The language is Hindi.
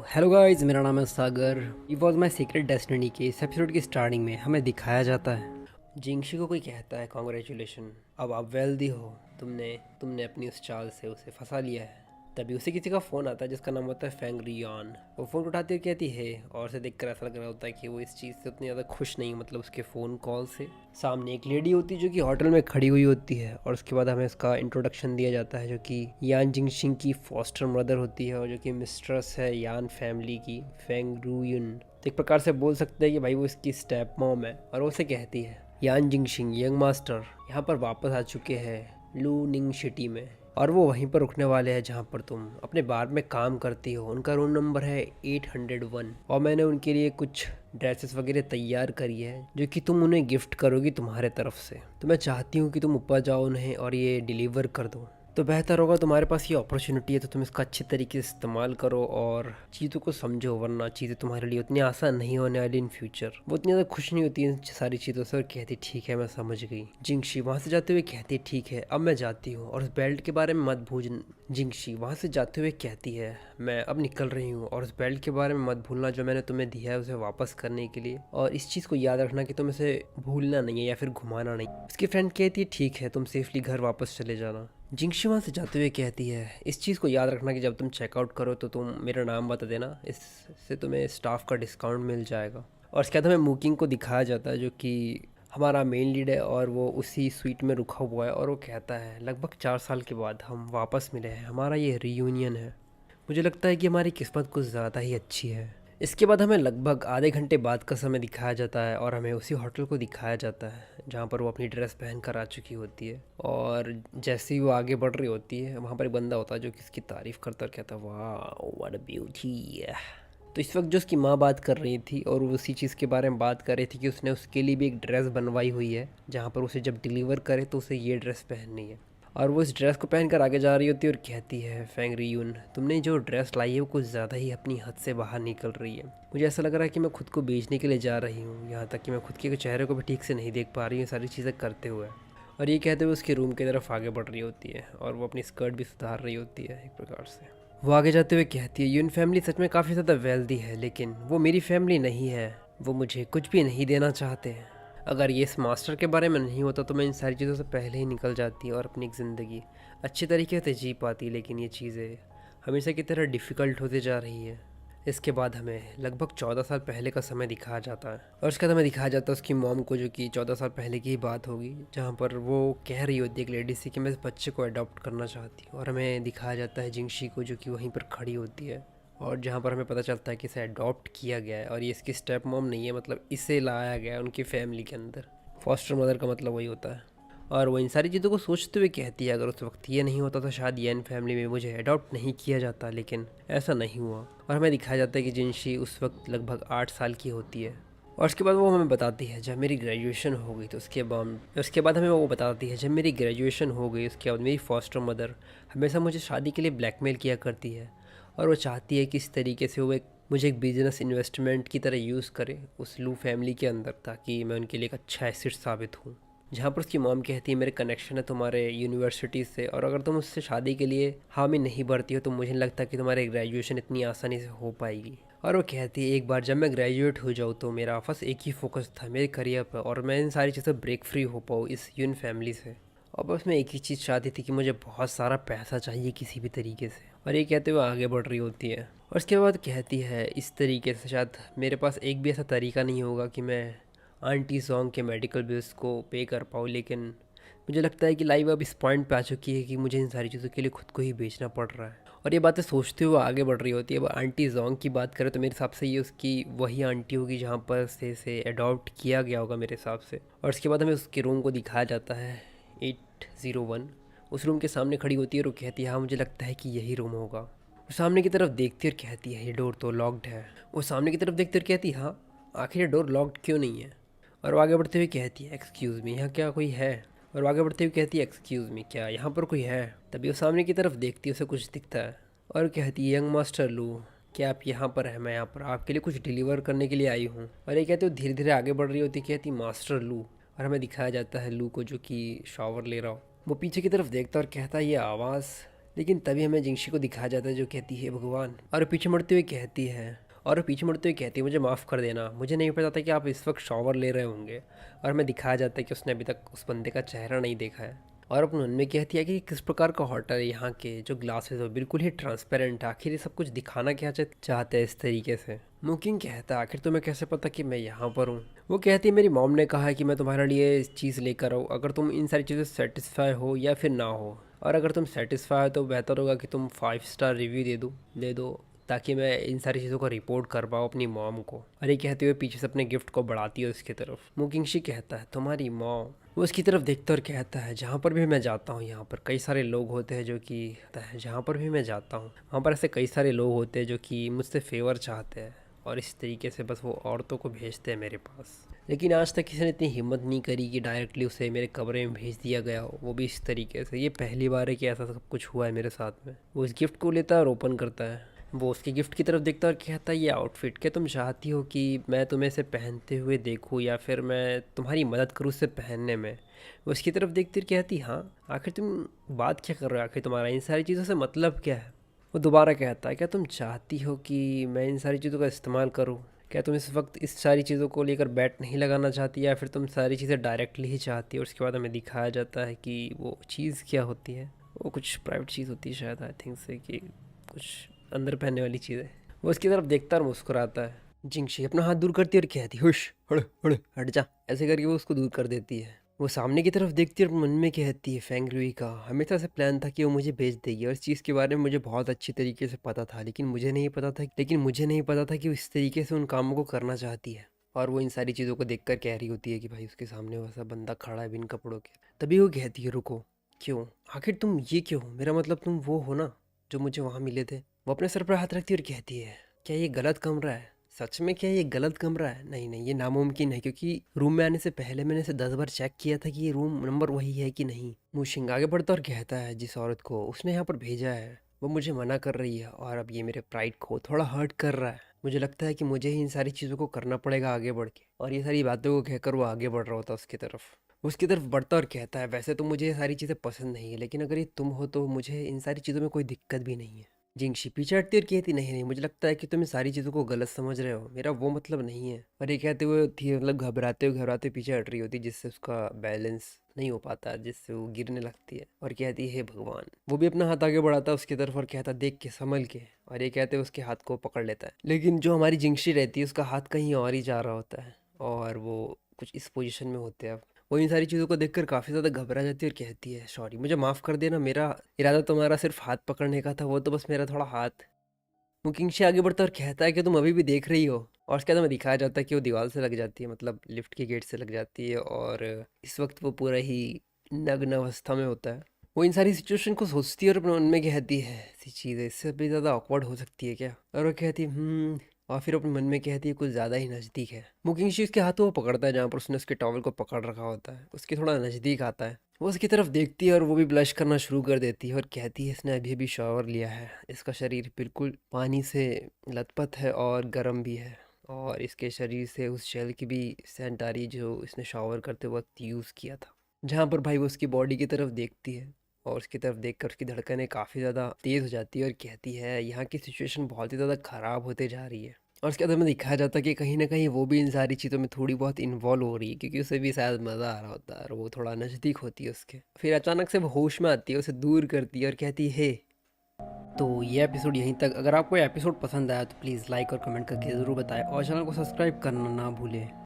हेलो गाइस, मेरा नाम है सागर। ये वॉज माई सीक्रेट डेस्टिनी के इस एपिसोड की स्टार्टिंग में हमें दिखाया जाता है जिंगशी को कोई कहता है कॉन्ग्रेचुलेशन, अब आप वेल्दी हो, तुमने तुमने अपनी उस चाल से उसे फंसा लिया है। तभी उसे किसी का फ़ोन आता है जिसका नाम होता है फेंग रियान। वो फ़ोन उठाती हुई कहती है और उसे देखकर ऐसा लग रहा होता है कि वो इस चीज़ से उतनी ज़्यादा खुश नहीं, मतलब उसके फ़ोन कॉल से। सामने एक लेडी होती है जो कि होटल में खड़ी हुई होती है और उसके बाद हमें इसका इंट्रोडक्शन दिया जाता है जो कि यान जिंगशिंग की फॉस्टर मदर होती है और जो कि मिस्ट्रेस है यान फैमिली की, फेंग रूयुन। तो एक प्रकार से बोल सकते हैं कि भाई वो इसकी स्टेप मॉम है और वो उसे कहती है यान जिंगशिंग यंग मास्टर यहाँ पर वापस आ चुके हैं लू निंग सिटी में, और वो वहीं पर रुकने वाले हैं जहाँ पर तुम अपने बार में काम करती हो। उनका रूम नंबर है 801 और मैंने उनके लिए कुछ ड्रेसेस वगैरह तैयार करी है जो कि तुम उन्हें गिफ्ट करोगी तुम्हारे तरफ से। तो मैं चाहती हूँ कि तुम ऊपर जाओ उन्हें और ये डिलीवर कर दो। तो बेहतर होगा, तुम्हारे पास ये अपॉर्चुनिटी है तो तुम इसका अच्छे तरीके से इस्तेमाल करो और चीज़ों को समझो, वरना चीज़ें तुम्हारे लिए उतनी आसान नहीं होने वाली इन फ्यूचर। वो इतनी ज़्यादा खुश नहीं होती इन सारी चीज़ों से और कहती ठीक है मैं समझ गई। जिंगशी वहाँ से जाते हुए कहती ठीक है अब मैं जाती हूँ और उस बेल्ट के बारे में मत भूल। जिंगशी वहाँ से जाते हुए कहती है मैं अब निकल रही हूँ और उस बेल्ट के बारे में मत भूलना जो मैंने तुम्हें दिया है उसे वापस करने के लिए, और इस चीज़ को याद रखना कि तुम इसे भूलना नहीं है या फिर घुमाना नहीं। उसकी फ्रेंड कहती है ठीक है तुम सेफली घर वापस चले जाना। जिंगशी वहाँ से जाते हुए कहती है इस चीज़ को याद रखना कि जब तुम चेकआउट करो तो तुम मेरा नाम बता देना, इससे तुम्हें स्टाफ का डिस्काउंट मिल जाएगा। और इसके बाद हमें मूकिंग को दिखाया जाता है जो कि हमारा मेन लीड है और वो उसी स्वीट में रुका हुआ है और वो कहता है लगभग 4 साल के बाद हम वापस मिले हैं, हमारा ये रीयूनियन है। मुझे लगता है कि हमारी किस्मत कुछ ज़्यादा ही अच्छी है। इसके बाद हमें लगभग आधे घंटे बाद का समय दिखाया जाता है और हमें उसी होटल को दिखाया जाता है जहाँ पर वो अपनी ड्रेस पहन कर आ चुकी होती है। और जैसे ही वो आगे बढ़ रही होती है वहाँ पर एक बंदा होता है जो कि इसकी तारीफ़ करता और कहता है वाह व्हाट अ ब्यूटी। तो इस वक्त जो उसकी माँ बात कर रही थी और वो उसी चीज़ के बारे में बात कर रही थी कि उसने उसके लिए भी एक ड्रेस बनवाई हुई है जहाँ पर उसे जब डिलीवर करे तो उसे ये ड्रेस पहननी है। और वो इस ड्रेस को पहनकर आगे जा रही होती है और कहती है फेंग रियून तुमने जो ड्रेस लाई है वो कुछ ज़्यादा ही अपनी हद से बाहर निकल रही है। मुझे ऐसा लग रहा है कि मैं खुद को बेचने के लिए जा रही हूँ, यहाँ तक कि मैं खुद के चेहरे को भी ठीक से नहीं देख पा रही हूँ सारी चीज़ें करते हुए। और ये कहते हुए उसके रूम की तरफ आगे बढ़ रही होती है और वो अपनी स्कर्ट भी सुधार रही होती है एक प्रकार से। वो आगे जाते हुए कहती है यून फैमिली सच में काफ़ी ज़्यादा वेल्दी है लेकिन वो मेरी फैमिली नहीं है, वो मुझे कुछ भी नहीं देना चाहते हैं। अगर ये इस मास्टर के बारे में नहीं होता तो मैं इन सारी चीज़ों से पहले ही निकल जाती और अपनी ज़िंदगी अच्छी तरीके से जी पाती, लेकिन ये चीज़ें हमेशा की तरह डिफ़िकल्ट होती जा रही है। इसके बाद हमें लगभग 14 साल पहले का समय दिखाया जाता है और उसके बाद हमें दिखाया जाता है उसकी मॉम को जो कि 14 साल पहले की ही बात होगी जहाँ पर वो कह रही होती है एक लेडी से कि मैं इस बच्चे को अडॉप्ट करना चाहती हूँ। और हमें दिखाया जाता है जिंगशी को जो कि वहीं पर खड़ी होती है और जहाँ पर हमें पता चलता है कि इसे अडॉप्ट किया गया है और ये इसकी स्टेप मॉम नहीं है, मतलब इसे लाया गया है उनकी फैमिली के अंदर। फॉस्टर मदर का मतलब वही होता है। और वो इन सारी चीज़ों को सोचते हुए कहती है अगर उस वक्त ये नहीं होता तो शायद येन फैमिली में मुझे अडॉप्ट नहीं किया जाता, लेकिन ऐसा नहीं हुआ। और हमें दिखाया जाता है कि जिंशी उस वक्त लगभग 8 साल की होती है और उसके बाद वो हमें बताती है जब मेरी ग्रेजुएशन हो गई तो उसके बाद हमें वो बताती है जब मेरी ग्रेजुएशन हो गई उसके बाद मेरी फॉस्टर मदर हमेशा मुझे शादी के लिए ब्लैकमेल किया करती है और वो चाहती है कि इस तरीके से वो मुझे एक बिजनेस इन्वेस्टमेंट की तरह यूज़ करे उस लू फैमिली के अंदर ताकि मैं उनके लिए एक अच्छा एसेट साबित हूँ। जहाँ पर उसकी मॉम कहती है मेरे कनेक्शन है तुम्हारे यूनिवर्सिटी से और अगर तुम उससे शादी के लिए हामी नहीं भरती हो तो मुझे नहीं लगता कि तुम्हारी ग्रेजुएशन इतनी आसानी से हो पाएगी। और वो कहती है एक बार जब मैं ग्रेजुएट हो जाऊँ तो मेरा बस एक ही फोकस था मेरे करियर पर और मैं इन सारी चीज़ों ब्रेक फ्री हो पाऊँ इस यून फैमिली से। और बस मैं एक ही चीज़ चाहती थी कि मुझे बहुत सारा पैसा चाहिए किसी भी तरीके से। और ये कहते हुए आगे बढ़ रही होती है और उसके बाद कहती है इस तरीके से शायद मेरे पास एक भी ऐसा तरीका नहीं होगा कि मैं आंटी सॉन्ग के मेडिकल बिल्स को पे कर पाऊँ, लेकिन मुझे लगता है कि लाइव अब इस पॉइंट पे आ चुकी है कि मुझे इन सारी चीज़ों के लिए खुद को ही बेचना पड़ रहा है। और ये बातें सोचते हुए आगे बढ़ रही होती है। अब आंटी जोंग की बात करें तो मेरे हिसाब से ये उसकी वही आंटी होगी जहाँ पर से अडॉप्ट किया गया होगा मेरे हिसाब से। और उसके बाद हमें उसके रूम को दिखाया जाता है 801। उस रूम के सामने खड़ी होती है और वो कहती है हाँ मुझे लगता है कि यही रूम होगा। वो सामने की तरफ देखती है और कहती है ये डोर तो लॉक्ड है। वो सामने की तरफ देखती है और कहती है हाँ आखिर ये डोर लॉक्ड क्यों नहीं है। और वो आगे बढ़ते हुए कहती है एक्सक्यूज़ मी यहाँ क्या कोई है। और वो आगे बढ़ते हुए कहती है एक्सक्यूज़ मी क्या यहाँ पर कोई है। तभी वो सामने की तरफ देखती है उसे कुछ दिखता है और कहती है यंग मास्टर लू क्या आप यहाँ पर हैं, मैं यहाँ पर आपके लिए कुछ डिलीवर करने के लिए आई हूँ। और ये कहते हो धीरे धीरे आगे बढ़ रही होती कहती मास्टर लू। और हमें दिखाया जाता है लू को जो कि शावर ले रहा हो। वो पीछे की तरफ देखता है और कहता है ये आवाज़ लेकिन तभी हमें जिंगशी को दिखाया जाता है जो कहती है भगवान, और पीछे मुड़ते हुए कहती है, मुझे माफ़ कर देना, मुझे नहीं पता था कि आप इस वक्त शॉवर ले रहे होंगे। और हमें दिखाया जाता है कि उसने अभी तक उस बंदे का चेहरा नहीं देखा है। और अपने मन में कहती है कि किस प्रकार का होटल है, यहाँ के जो ग्लासेस हो बिल्कुल ही ट्रांसपेरेंट है, आखिर ये सब कुछ दिखाना क्या चाहते हैं इस तरीके से। मुकिंग कहता है आखिर तुम्हें कैसे पता कि मैं यहाँ पर हूँ। वो कहती है मेरी मॉम ने कहा है कि मैं तुम्हारे लिए इस चीज़ लेकर आऊँ, अगर तुम इन सारी चीज़ों से सेटिस्फाई हो या फिर ना हो। और अगर तुम सेटिस्फाई हो तो बेहतर होगा कि तुम 5 स्टार रिव्यू दे दो, ताकि मैं इन सारी चीज़ों को रिपोर्ट कर पाऊँ अपनी मॉम को। और ये कहते हुए पीछे से अपने गिफ्ट को बढ़ाती है उसकी तरफ। मुकिंगशी कहता है तुम्हारी मॉम। वो उसकी तरफ देखता और कहता है जहाँ पर भी मैं जाता हूँ यहाँ पर कई सारे लोग होते हैं जो कि जहाँ पर भी मैं जाता हूँ वहाँ पर ऐसे कई सारे लोग होते हैं जो कि मुझसे फेवर चाहते हैं, और इस तरीके से बस वो औरतों को भेजते हैं मेरे पास। लेकिन आज तक किसी ने इतनी हिम्मत नहीं करी कि डायरेक्टली उसे मेरे कमरे में भेज दिया गया हो, वो भी इस तरीके से। ये पहली बार है कि ऐसा सब कुछ हुआ है मेरे साथ में। वो इस गिफ्ट को लेता है और ओपन करता है। वो उसके गिफ्ट की तरफ देखता है और कहता है ये आउटफिट क्या तुम चाहती हो कि मैं तुम्हें इसे पहनते हुए देखूं या फिर मैं तुम्हारी मदद करूं इसे पहनने में। वो उसकी तरफ देखती और कहती हाँ, आखिर तुम बात क्या कर रहे हो, आखिर तुम्हारा इन सारी चीज़ों से मतलब क्या है। वो दोबारा कहता है क्या तुम चाहती हो कि मैं इन सारी चीज़ों का इस्तेमाल करूं, क्या तुम इस वक्त इस सारी चीज़ों को लेकर बैट नहीं लगाना चाहती, या फिर तुम सारी चीज़ें डायरेक्टली ही चाहती हो। और उसके बाद हमें दिखाया जाता है कि वो चीज़ क्या होती है। वो कुछ प्राइवेट चीज़ होती है शायद, आई थिंक से, कि कुछ अंदर पहनने वाली चीज़ है। वो उसकी तरफ देखता और मुस्कुराता है। जिंगशी अपना हाथ दूर करती है और कहती है हुश हड़ हड़ हट जा, ऐसे करके वो उसको दूर कर देती है। वो सामने की तरफ देखती है और मन में कहती है फेंग लुई का हमेशा से प्लान था कि वो मुझे भेज देगी, और इस चीज़ के बारे में मुझे बहुत अच्छी तरीके से पता था, लेकिन मुझे नहीं पता था कि वो इस तरीके से उन कामों को करना चाहती है। और वो इन सारी चीज़ों को देखकर कह रही होती है कि भाई उसके सामने वैसा बंदा खड़ा है बिन कपड़ों के। तभी वो कहती है रुको, क्यों, आखिर तुम ये क्यों, मेरा मतलब तुम वो हो ना जो मुझे वहाँ मिले थे। वो अपने सर पर हाथ रखती है और कहती है क्या ये गलत कमरा है, सच में क्या ये गलत कमरा है। नहीं नहीं, ये नामुमकिन है, क्योंकि रूम में आने से पहले मैंने इसे 10 बार चेक किया था कि ये रूम नंबर वही है कि नहीं। मूशिंग आगे बढ़ता और कहता है जिस औरत को उसने यहाँ पर भेजा है वो मुझे मना कर रही है, और अब ये मेरे प्राइड को थोड़ा हर्ट कर रहा है। मुझे लगता है कि मुझे ही इन सारी चीज़ों को करना पड़ेगा आगे बढ़ के। और ये सारी बातों को कहकर वो आगे बढ़ रहा होता उसकी तरफ बढ़ता और कहता है वैसे तो मुझे ये सारी चीज़ें पसंद नहीं है, लेकिन अगर ये तुम हो तो मुझे इन सारी चीज़ों में कोई दिक्कत भी नहीं है। जिंगशी पीछे हटती और कहती नहीं नहीं, मुझे लगता है कि तुम इन सारी चीज़ों को गलत समझ रहे हो, मेरा वो मतलब नहीं है। और ये कहते हुए थी मतलब घबराते पीछे हट रही होती, जिससे उसका बैलेंस नहीं हो पाता, जिससे वो गिरने लगती है। और कहती है भगवान। वो भी अपना हाथ आगे बढ़ाता है उसकी तरफ और कहता देख के संभल के। और ये कहते हुए उसके हाथ को पकड़ लेता है, लेकिन जो हमारी जिंगशी रहती है उसका हाथ कहीं और ही जा रहा होता है, और वो कुछ इस पोजीशन में होते हैं। वो इन सारी चीज़ों को देखकर काफ़ी ज़्यादा घबरा जाती है और कहती है सॉरी, मुझे माफ़ कर देना, मेरा इरादा तुम्हारा सिर्फ हाथ पकड़ने का था, वो तो बस मेरा थोड़ा हाथ। मुकिंग से आगे बढ़ता और कहता है कि तुम अभी भी देख रही हो। और उसके बाद हमें दिखाया जाता है कि वो दीवार से लग जाती है, मतलब लिफ्ट के गेट से लग जाती है, और इस वक्त वो पूरा ही नग्न अवस्था में होता है। वो इन सारी सिचुएशन को सोचती है और अपने मन में कहती है ऐसी चीज़ इससे भी ज़्यादा ऑकवर्ड हो सकती है क्या। और वो कहती है और फिर अपने मन में कहती है कुछ ज़्यादा ही नज़दीक है। मुकिंग उसके हाथों को पकड़ता है जहाँ पर उसने उसके टॉवल को पकड़ रखा होता है, उसके थोड़ा नज़दीक आता है। वो उसकी तरफ देखती है और वो भी ब्लश करना शुरू कर देती है और कहती है इसने अभी अभी शावर लिया है, इसका शरीर बिल्कुल पानी से लथपथ है और गर्म भी है, और इसके शरीर से उस जेल की भी सेंट आ रही है जो इसने शावर करते वक्त यूज़ किया था। जहाँ पर भाई वो उसकी बॉडी की तरफ देखती है, और उसकी तरफ देखकर उसकी धड़कनें काफ़ी ज़्यादा तेज़ हो जाती है और कहती है यहाँ की सिचुएशन बहुत ही ज़्यादा ख़राब होते जा रही है। और उसके बाद हमें दिखाया जाता है कि कहीं ना कहीं वो भी इन सारी चीज़ों में थोड़ी बहुत इन्वॉल्व हो रही है, क्योंकि उसे भी शायद मज़ा आ रहा होता है और वो थोड़ा नज़दीक होती है उसके। फिर अचानक से वो होश में आती है, उसे दूर करती है और कहती है हे। तो ये एपिसोड यहीं तक। अगर आपको एपिसोड पसंद आया तो प्लीज़ लाइक और कमेंट करके ज़रूर बताएं, और चैनल को सब्सक्राइब करना ना भूलें।